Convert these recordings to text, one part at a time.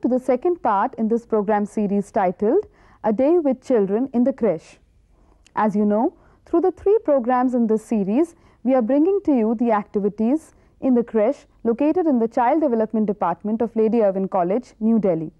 to the second part in this program series titled A Day with Children in the Creche. As you know, through the 3 programs in this series, we are bringing to you the activities in the creche located in the Child Development Department of Lady Irwin College, New Delhi.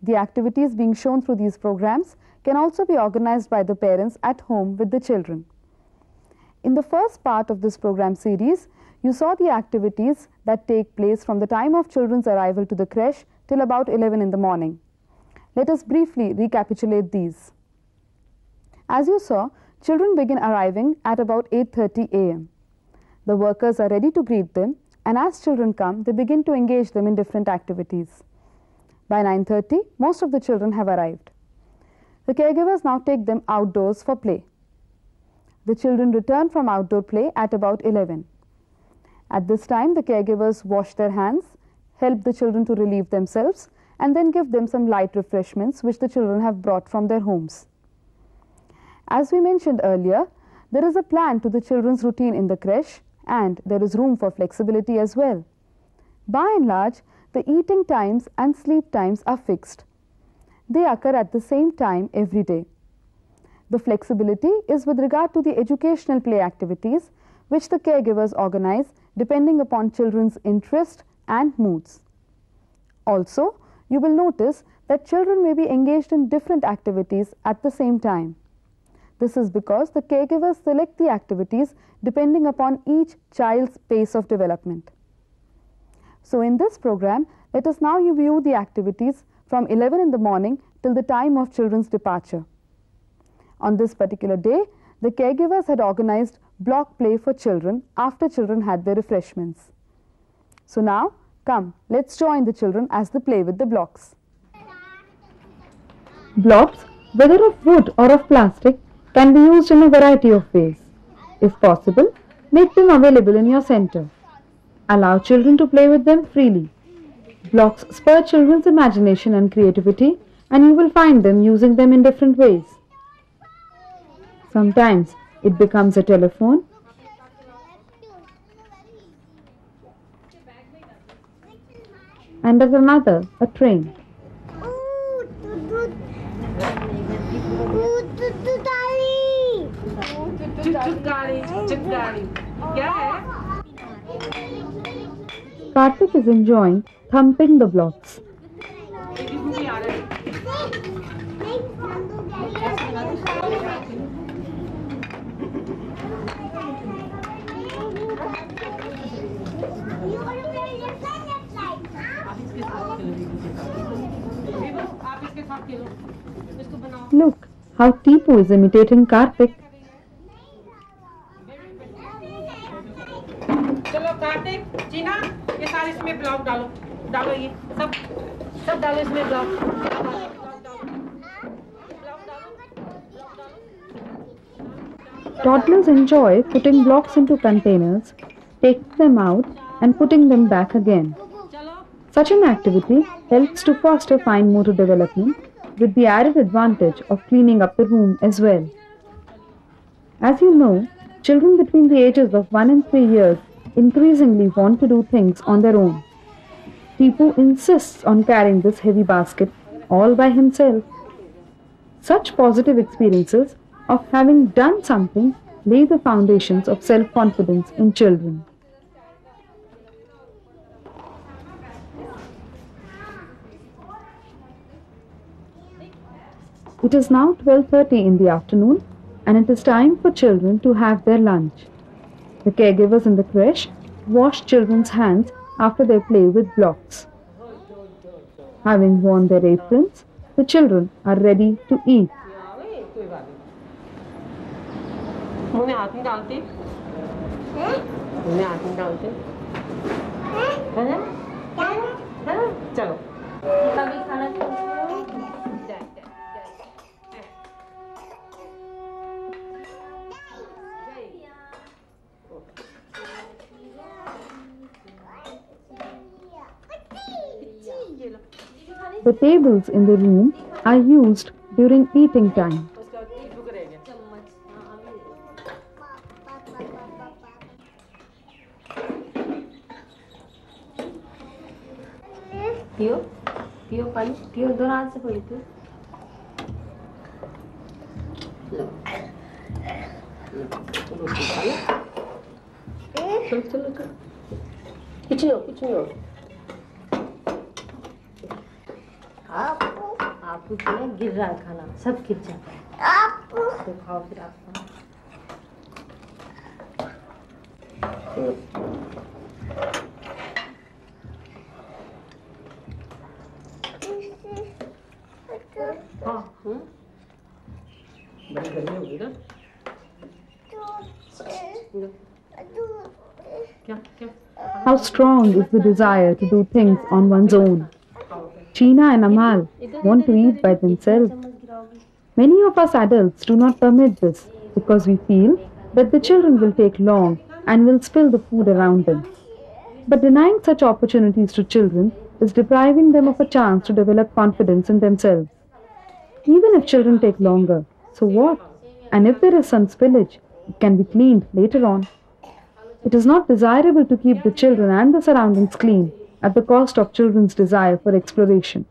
The activities being shown through these programs can also be organized by the parents at home with the children. In the first part of this program series, you saw the activities that take place from the time of children's arrival to the creche till about 11 in the morning. Let us briefly recapitulate these. As you saw, children begin arriving at about 8:30 a.m. The workers are ready to greet them, and as children come, they begin to engage them in different activities. By 9:30, most of the children have arrived. The caregivers now take them outdoors for play. The children return from outdoor play at about 11. At this time, the caregivers wash their hands, help the children to relieve themselves, and then give them some light refreshments which the children have brought from their homes. As we mentioned earlier, there is a plan to the children's routine in the creche, and there is room for flexibility as well. By and large, the eating times and sleep times are fixed. They occur at the same time every day. The flexibility is with regard to the educational play activities which the caregivers organize depending upon children's interest and moods. Also, you will notice that children may be engaged in different activities at the same time. This is because the caregivers select the activities depending upon each child's pace of development. So in this program, let us now view the activities from 11 in the morning till the time of children's departure. On this particular day, the caregivers had organized block play for children after children had their refreshments. So now, come, let's join the children as they play with the blocks. Blocks, whether of wood or of plastic, can be used in a variety of ways. If possible, make them available in your center. Allow children to play with them freely. Blocks spur children's imagination and creativity, and you will find them using them in different ways. Sometimes it becomes a telephone, and at another, a train. Karthik is enjoying thumping the blocks. Look how Tipu is imitating Karthik. चलो कार्तिक, जीना, ये सारे इसमें block डालो, डालो ये सब डालो इसमें block Toddlers enjoy putting blocks into containers, taking them out and putting them back again. Such an activity helps to foster fine motor development with the added advantage of cleaning up the room as well. As you know, children between the ages of 1 and 3 years increasingly want to do things on their own. Tipu insists on carrying this heavy basket all by himself. Such positive experiences of having done something lay the foundations of self-confidence in children. It is now 12:30 in the afternoon, and it is time for children to have their lunch. The caregivers in the creche wash children's hands after they play with blocks. Having worn their aprons, the children are ready to eat. मुंह में हाथ नहीं डालते, मुंह में हाथ नहीं डालते, चलो कभी खाना The tables in the room are used during eating time. पियो पानी, पियो, दोनों हाथ से पड़ी पियो। लो रोटी खा लो। चलो चलो चलो, कुछ नहीं हो, कुछ नहीं हो। आपको क्या गिर रहा है खाना, सब गिर जाता है। तो खाओ फिर आप खाओ। हाँ बड़ी गर्मी होगी ना। क्या क्या? How strong is the desire to do things on one's own? Sheena and Amal want to eat by themselves. Many of us adults do not permit this because we feel that the children will take long and will spill the food around them. But denying such opportunities to children is depriving them of a chance to develop confidence in themselves. Even if children take longer, so what? And if there is some spillage, it can be cleaned later on. It is not desirable to keep the children and the surroundings clean at the cost of children's desire for exploration.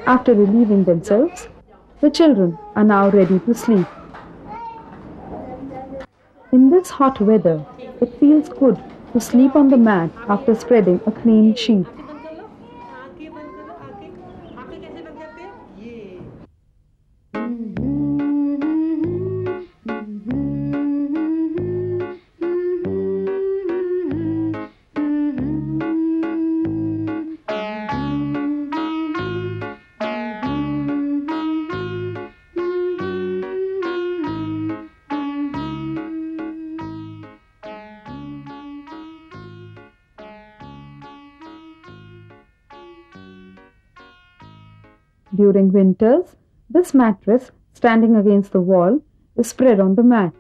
After relieving themselves, the children are now ready to sleep. In this hot weather, it feels good to sleep on the mat after spreading a clean sheet. During winters, this mattress, standing against the wall, is spread on the mat.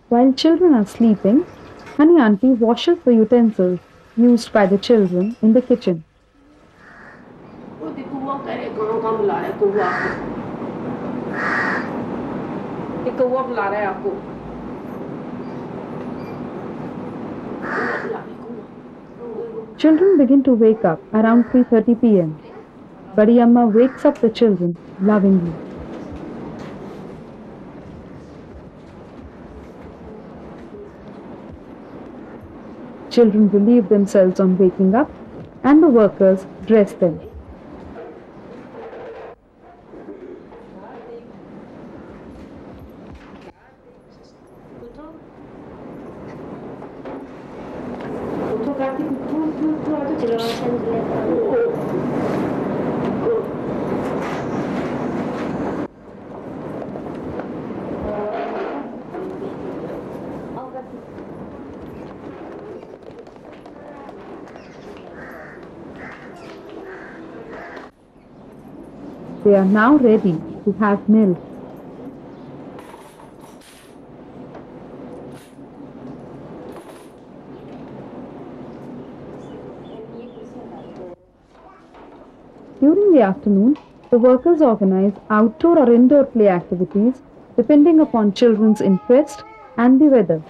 While children are sleeping, Honey Auntie washes the utensils used by the children in the kitchen. Children begin to wake up around 3:30 p.m. Badi Amma wakes up the children lovingly. Children relieve themselves on waking up and the workers dress them. They are now ready to have milk. During the afternoon, the workers organize outdoor or indoor play activities depending upon children's interest and the weather.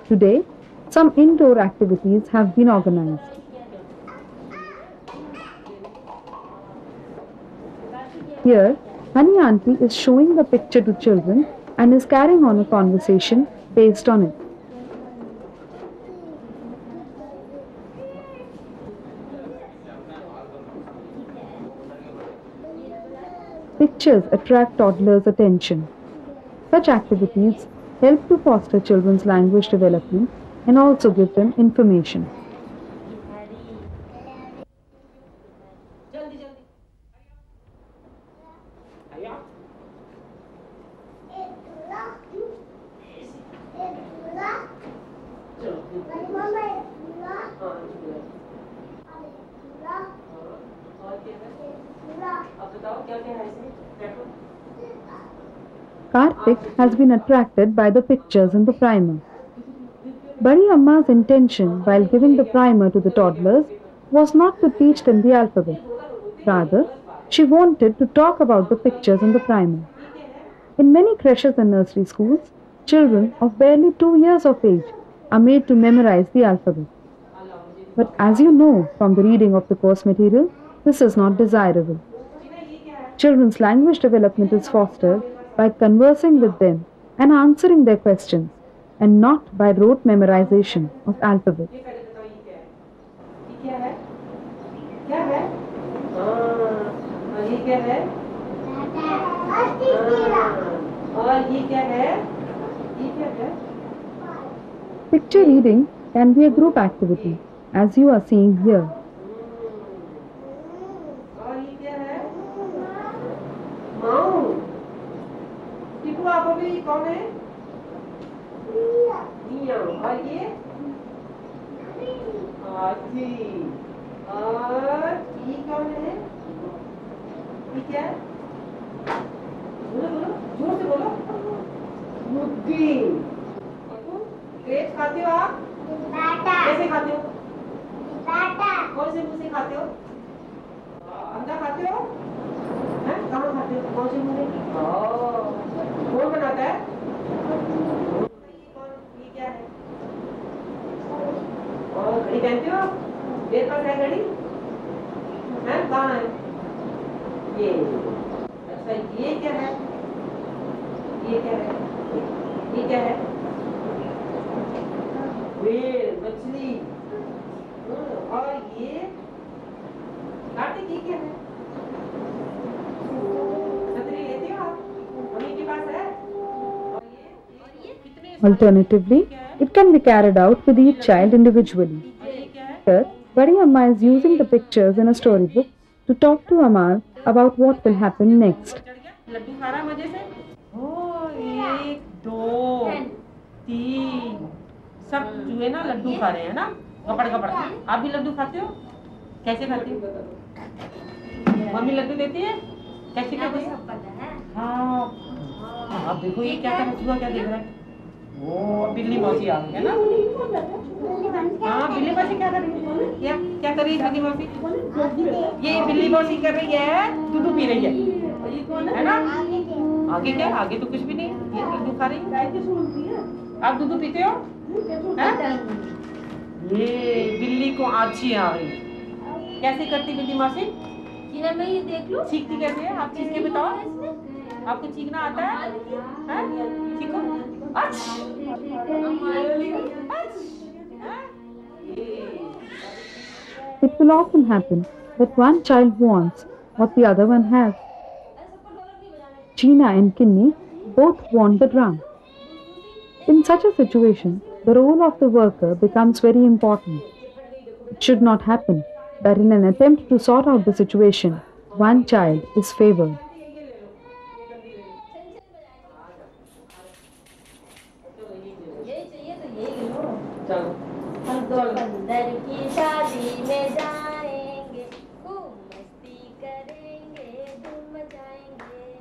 Today, some indoor activities have been organized. Here, Honey Auntie is showing the picture to children and is carrying on a conversation based on it. Pictures attract toddlers' attention. Such activities help to foster children's language development and also give them information. Karthik has been attracted by the pictures in the primer. Badi Amma's intention while giving the primer to the toddlers was not to teach them the alphabet. Rather, she wanted to talk about the pictures in the primer. In many creches and nursery schools, children of barely 2 years of age are made to memorize the alphabet. But as you know from the reading of the course material, this is not desirable. Children's language development is fostered by conversing with them and answering their questions, and not by rote memorization of alphabet. Picture reading can be a group activity, as you are seeing here. कौन है? और ये हाथी और ये कौन है? ये क्या है? बोलो बोलो जोर से बोलो। मुर्गी। ग्रेप्स खाते हो आप? कैसे खाते हो? कौन से मुंह से खाते हो? अंदर खाते हो? हैं? कहाँ खाते हो? कौन से मुंह से? कौन बनाता है? ये क्या है? और घड़ी पहनते हो? मेरे पास है घड़ी? हैं? कहाँ है? ये। अच्छा ये क्या है? ये क्या है? ये क्या है? व्हेल, मछली। और ये कार्तिक ये क्या है? छतरी लेते हो आप? मम्मी के पास है? Alternatively, it can be carried out with each child individually. Here, Badi Amma is using the pictures in a storybook to talk to Amal about what will happen next. Laddu खा रहा मजे से? ओ 1 2 3 सब चूहे ना लड्डू खा रहे हैं ना? कपड़ कपड़। आप भी लड्डू खाते हो? कैसे खाते हो? मम्मी लड्डू देती है? कैसे खाते हो? हाँ। आप देखो ये क्या कर चूहा क्या देख रहा है? वो बिल्ली मौसी आ गई है ना? हाँ बिल्ली मौसी क्या कर रही है? क्या कर रही है बिल्ली मौसी? ये बिल्ली मौसी कर रही है दूध पी रही है ना? आगे क्या? आगे तो कुछ भी नहीं, ये दूध खा रही है। आप दूध पीते हो? ये बिल्ली को आछी आ रही। कैसे करती बिल्ली मौसी? ये देख लो। सीखती कैसे है? आप सीख के बताओ। आपको सीखना आता है? सीखो। It will often happen that one child wants what the other one has. Cheena and Kinni both want the drum. In such a situation, the role of the worker becomes very important. It should not happen that in an attempt to sort out the situation, one child is favored.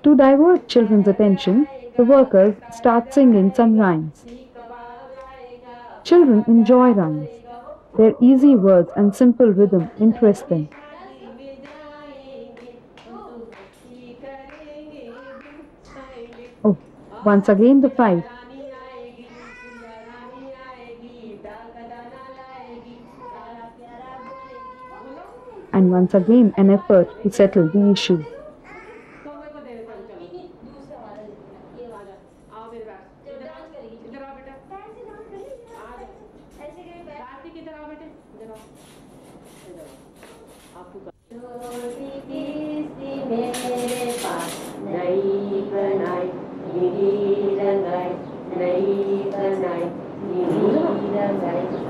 To divert children's attention, the workers start singing some rhymes. Children enjoy rhymes. Their easy words and simple rhythm interest them. Oh, once again the fight. And once again an effort to settle the issue.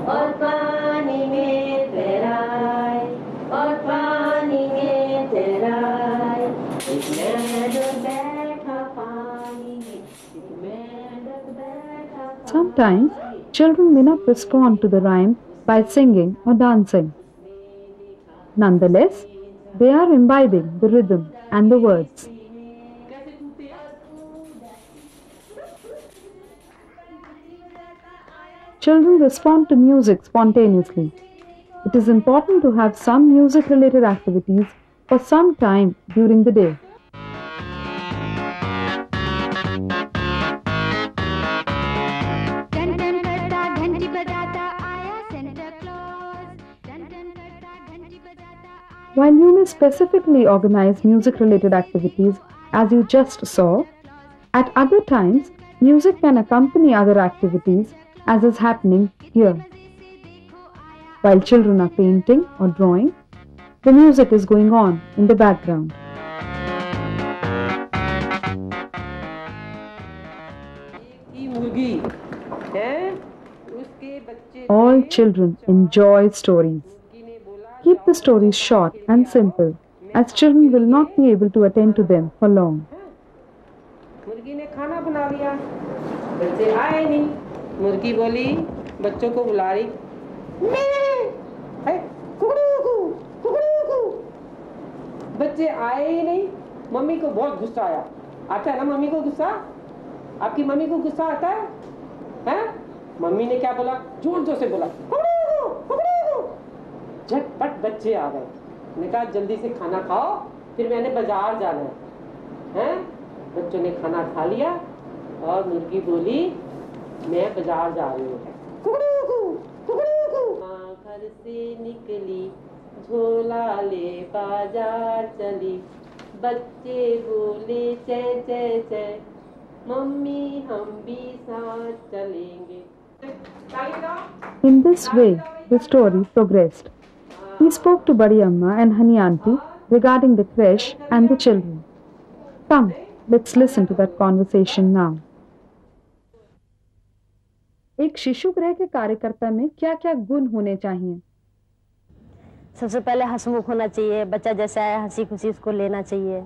और पानी में तैराए और पानी में तैराए एक मेंढक बैठा पानी में एक मेंढक बैठा। Sometimes children may not respond to the rhyme by singing or dancing. Nonetheless, they are imbibing the rhythm. and the words. Children respond to music spontaneously. It is important to have some music-related activities for some time during the day. While you may specifically organize music-related activities as you just saw, at other times music can accompany other activities as is happening here. While children are painting or drawing, the music is going on in the background. All children enjoy stories. Keep the stories short and simple, as children will not be able to attend to them for long. मुर्गी ने खाना बना लिया, बच्चे आए नहीं। मुर्गी बोली, बच्चों को बुला रही, बच्चे आए ही नहीं। मम्मी को बहुत गुस्सा आया। आता है ना मम्मी को गुस्सा? आपकी मम्मी को गुस्सा आता है? हैं? मम्मी ने क्या बोला? जोर जोर से बोला, झटपट बच्चे आ गए। मैंने कहा जल्दी से खाना खाओ, फिर मैंने बाजार जाना है। हैं? बच्चों ने खाना खा लिया और मुर्गी बोली, मैं बाजार जा रही हूँ। घर से निकली, झोला ले बाजार चली, बच्चे बोले चे चे चे, मम्मी हम भी साथ चलेंगे। In this way, the story progressed. He spoke to Badi Amma and Hani Aunty regarding the creche and the children. Come, let's listen to that conversation now. एक शिशु गृह के कार्यकर्ता में क्या-क्या गुण होने चाहिए? सबसे पहले हंसमुख होना चाहिए, बच्चा जैसा है हंसी खुशी उसको लेना चाहिए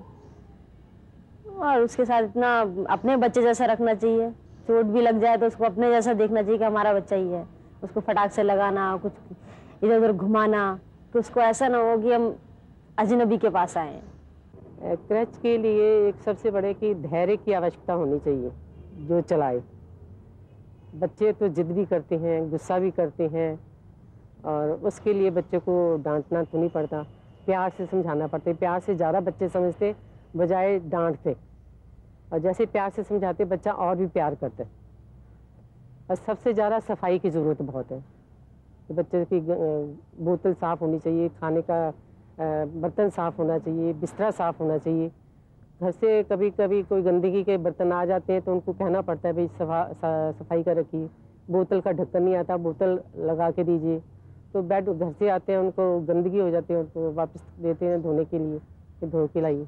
और उसके साथ इतना अपने बच्चे जैसा रखना चाहिए। चोट भी लग जाए तो उसको अपने जैसा देखना चाहिए कि हमारा बच्चा ही है। उसको फटाक से लगाना, कुछ इधर उधर घुमाना, तो उसको ऐसा ना हो कि हम अजनबी के पास आए हैं। क्रेच के लिए एक सबसे बड़े की धैर्य की आवश्यकता होनी चाहिए। जो चलाए, बच्चे तो जिद भी करते हैं, गुस्सा भी करते हैं और उसके लिए बच्चे को डांटना तो नहीं पड़ता, प्यार से समझाना पड़ता है। प्यार से ज़्यादा बच्चे समझते बजाय डांटते, और जैसे प्यार से समझाते बच्चा और भी प्यार करता है। और सबसे ज़्यादा सफाई की ज़रूरत बहुत है। तो बच्चे की बोतल साफ़ होनी चाहिए, खाने का बर्तन साफ़ होना चाहिए, बिस्तरा साफ़ होना चाहिए। घर से कभी कभी कोई गंदगी के बर्तन आ जाते हैं तो उनको कहना पड़ता है भाई सफाई का रखिए। बोतल का ढक्कन नहीं आता, बोतल लगा के दीजिए। तो बेड घर से आते हैं, उनको गंदगी हो जाती है, उनको वापस देते हैं धोने के लिए, फिर धो के लाइए।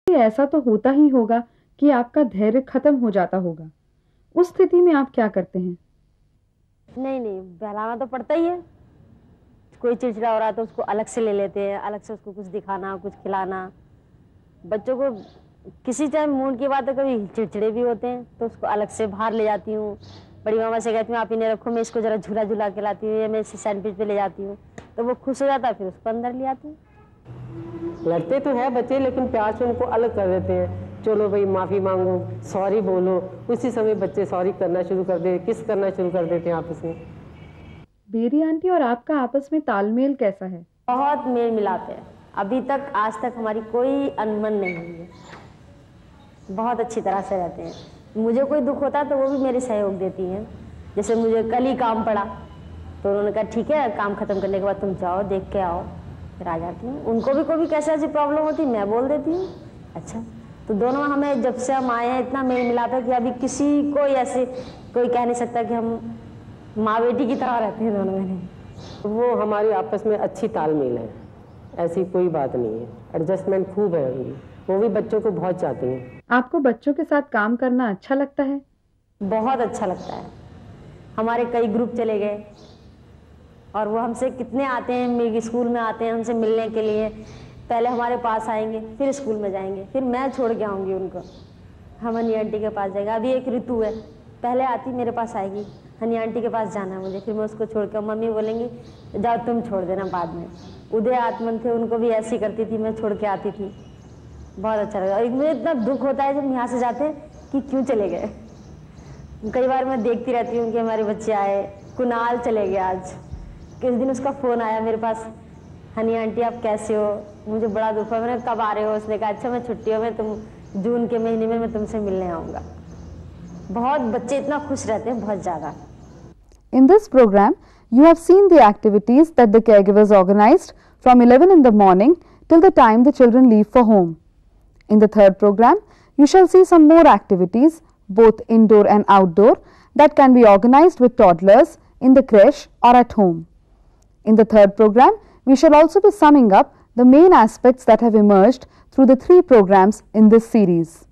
ऐसा तो होता ही होगा कि आपका धैर्य खत्म हो जाता होगा। उस स्थिति में आप क्या करते हैं? नहीं, बहलाना तो पड़ता ही है। कोई चिड़चिड़ा हो रहा है तो उसको अलग से ले लेते हैं, अलग से उसको कुछ दिखाना, कुछ खिलाना। बच्चों को किसी टाइम मूड की बात है, कभी चिड़चिड़े भी होते हैं तो उसको अलग से बाहर ले जाती हूँ। बड़ी मामा से कहती हूँ आप इन्हें रखो, मैं इसको जरा झूला झूला के लाती हूँ, या मैं इसे सैंडविच पे ले जाती हूँ, तो वो खुश हो जाता है, फिर उसको अंदर ले आती हूँ। लड़ते तो है बच्चे, लेकिन प्यार से उनको अलग कर देते हैं। चलो भाई माफ़ी मांगो, सॉरी बोलो। उसी समय बच्चे सॉरी करना शुरू कर देते, किस करना शुरू कर देते हैं आपस में। बेरी आंटी और आपका आपस में तालमेल कैसा है? बहुत मेल मिलाप है। अभी तक आज तक हमारी कोई अनबन नहीं हुई है। बहुत अच्छी तरह से रहते हैं। मुझे कोई दुख होता है तो वो भी मेरे सहयोग देती हैं। जैसे मुझे कल ही काम पड़ा तो उन्होंने कहा ठीक है, काम खत्म करने के बाद तुम जाओ, देख के आओ, फिर आ जाती हूँ। उनको भी कोई कैसे ऐसी प्रॉब्लम होती मैं बोल देती हूँ। अच्छा, तो दोनों हमें जब से हम आए हैं इतना मेल मिलाप है कि अभी किसी को ऐसे कोई कह नहीं सकता कि हम माँ बेटी की तरह रहते हैं दोनों में। वो हमारे आपस में अच्छी तालमेल है, ऐसी कोई बात नहीं है। एडजस्टमेंट खूब है उनकी, वो भी बच्चों को बहुत चाहती हैं। आपको बच्चों के साथ काम करना अच्छा लगता है? बहुत अच्छा लगता है। हमारे कई ग्रुप चले गए और वो हमसे कितने आते हैं, मेरे स्कूल में आते हैं हमसे मिलने के लिए। पहले हमारे पास आएंगे, फिर स्कूल में जाएंगे, फिर मैं छोड़ के आऊँगी उनको, हम हनी आंटी के पास जाएंगे। अभी एक ऋतु है, पहले आती मेरे पास आएगी, हनी आंटी के पास जाना है मुझे, फिर मैं उसको छोड़ कर, मम्मी बोलेंगी जाओ तुम छोड़ देना बाद में। उदय आत्मन थे, उनको भी ऐसी करती थी, मैं छोड़ के आती थी, बहुत अच्छा लगा। और मुझे इतना दुख होता है जब यहाँ से जाते हैं कि क्यों चले गए। कई बार मैं देखती रहती हूँ कि हमारे बच्चे आए, कुणाल चले गए आज। किस दिन उसका फ़ोन आया मेरे पास, हनी आंटी आप कैसे हो, मुझे बड़ा दुख हुआ। मैंने कब आ रहे हो, उसने कहा अच्छा मैं छुट्टियों में, तुम जून के महीने में मैं तुमसे मिलने आऊँगा। बहुत बच्चे इतना खुश रहते हैं, बहुत ज़्यादा। In this program, you have seen the activities that the caregivers organized from 11 in the morning till the time the children leave for home. In the third program, you shall see some more activities, both indoor and outdoor, that can be organized with toddlers in the creche or at home. In the third program, we shall also be summing up the main aspects that have emerged through the 3 programs in this series.